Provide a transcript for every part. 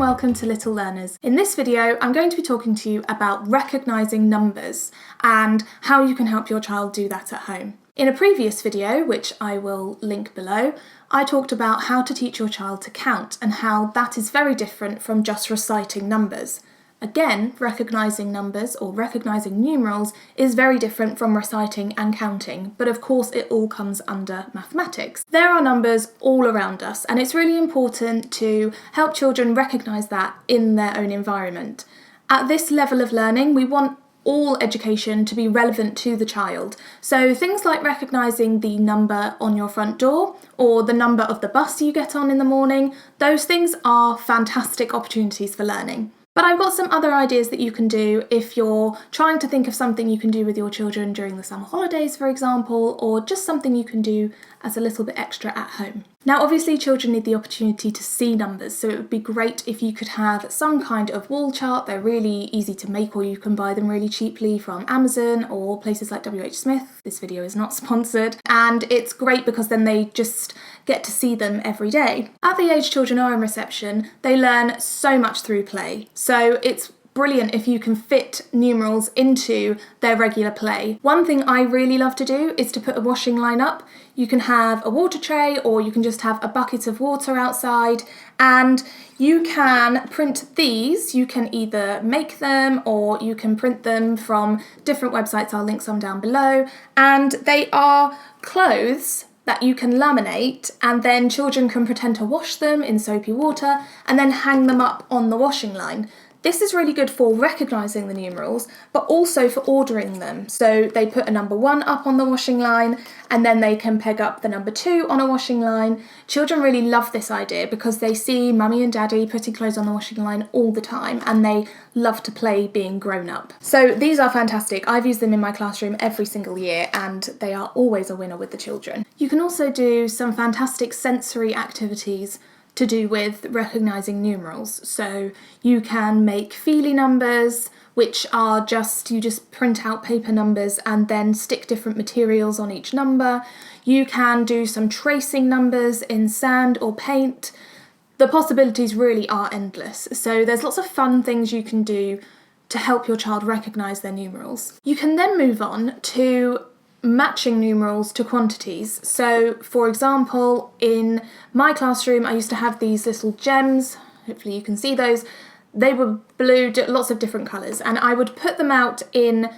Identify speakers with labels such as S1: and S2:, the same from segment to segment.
S1: and welcome to Little Learners. In this video, I'm going to be talking to you about recognising numbers and how you can help your child do that at home. In a previous video, which I will link below, I talked about how to teach your child to count and how that is very different from just reciting numbers. Again, recognising numbers or recognising numerals is very different from reciting and counting, but of course it all comes under mathematics. There are numbers all around us, and it's really important to help children recognise that in their own environment. At this level of learning, we want all education to be relevant to the child. So things like recognising the number on your front door or the number of the bus you get on in the morning, those things are fantastic opportunities for learning. But I've got some other ideas that you can do if you're trying to think of something you can do with your children during the summer holidays, for example, or just something you can do as a little bit extra at home. Now, obviously, children need the opportunity to see numbers, so it would be great if you could have some kind of wall chart. They're really easy to make, or you can buy them really cheaply from Amazon or places like WH Smith. This video is not sponsored. And it's great because then they just get to see them every day. At the age children are in reception, they learn so much through play. So it's brilliant if you can fit numerals into their regular play. One thing I really love to do is to put a washing line up. You can have a water tray or you can just have a bucket of water outside, and you can print these. You can either make them or you can print them from different websites. I'll link some down below, and they are clothes that you can laminate, and then children can pretend to wash them in soapy water and then hang them up on the washing line. This is really good for recognising the numerals, but also for ordering them. So they put a number 1 up on the washing line, and then they can peg up the number 2 on a washing line. Children really love this idea because they see mummy and daddy putting clothes on the washing line all the time, and they love to play being grown up. So these are fantastic. I've used them in my classroom every single year, and they are always a winner with the children. You can also do some fantastic sensory activities to do with recognising numerals. So you can make feely numbers, which are you just print out paper numbers and then stick different materials on each number. You can do some tracing numbers in sand or paint. The possibilities really are endless. So there's lots of fun things you can do to help your child recognise their numerals. You can then move on to matching numerals to quantities. So for example, in my classroom I used to have these little gems, hopefully you can see those. They were blue, lots of different colours, and I would put them out in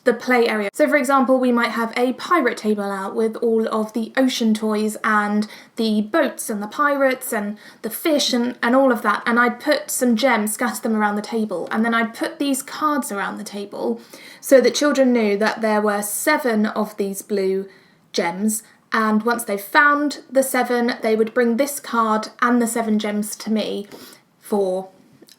S1: the play area. So for example, we might have a pirate table out with all of the ocean toys and the boats and the pirates and the fish and all of that, and I'd put some gems, scatter them around the table, and then I'd put these cards around the table so that children knew that there were 7 of these blue gems, and once they found the 7, they would bring this card and the 7 gems to me for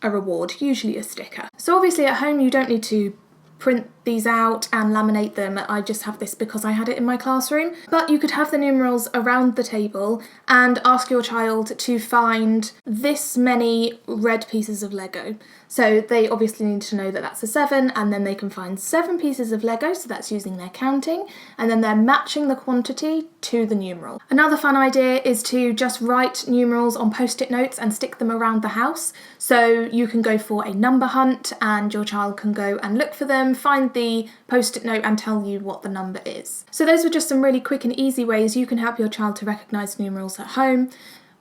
S1: a reward, usually a sticker. So obviously at home you don't need to print these out and laminate them. I just have this because I had it in my classroom. But you could have the numerals around the table and ask your child to find this many red pieces of Lego. So they obviously need to know that that's a 7, and then they can find 7 pieces of Lego, so that's using their counting, and then they're matching the quantity to the numeral. Another fun idea is to just write numerals on post-it notes and stick them around the house. So you can go for a number hunt and your child can go and look for them, find the post-it note and tell you what the number is. So those were just some really quick and easy ways you can help your child to recognise numerals at home.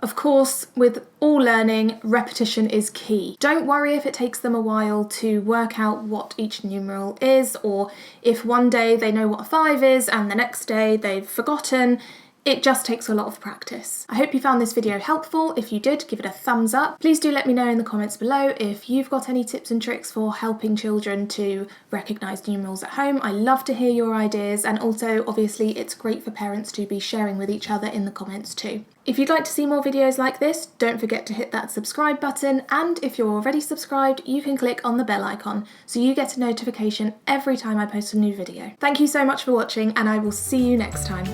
S1: Of course, with all learning, repetition is key. Don't worry if it takes them a while to work out what each numeral is, or if one day they know what a 5 is and the next day they've forgotten. It just takes a lot of practice. I hope you found this video helpful. If you did, give it a thumbs up. Please do let me know in the comments below if you've got any tips and tricks for helping children to recognise numerals at home. I love to hear your ideas, and also obviously it's great for parents to be sharing with each other in the comments too. If you'd like to see more videos like this, don't forget to hit that subscribe button, and if you're already subscribed, you can click on the bell icon so you get a notification every time I post a new video. Thank you so much for watching, and I will see you next time.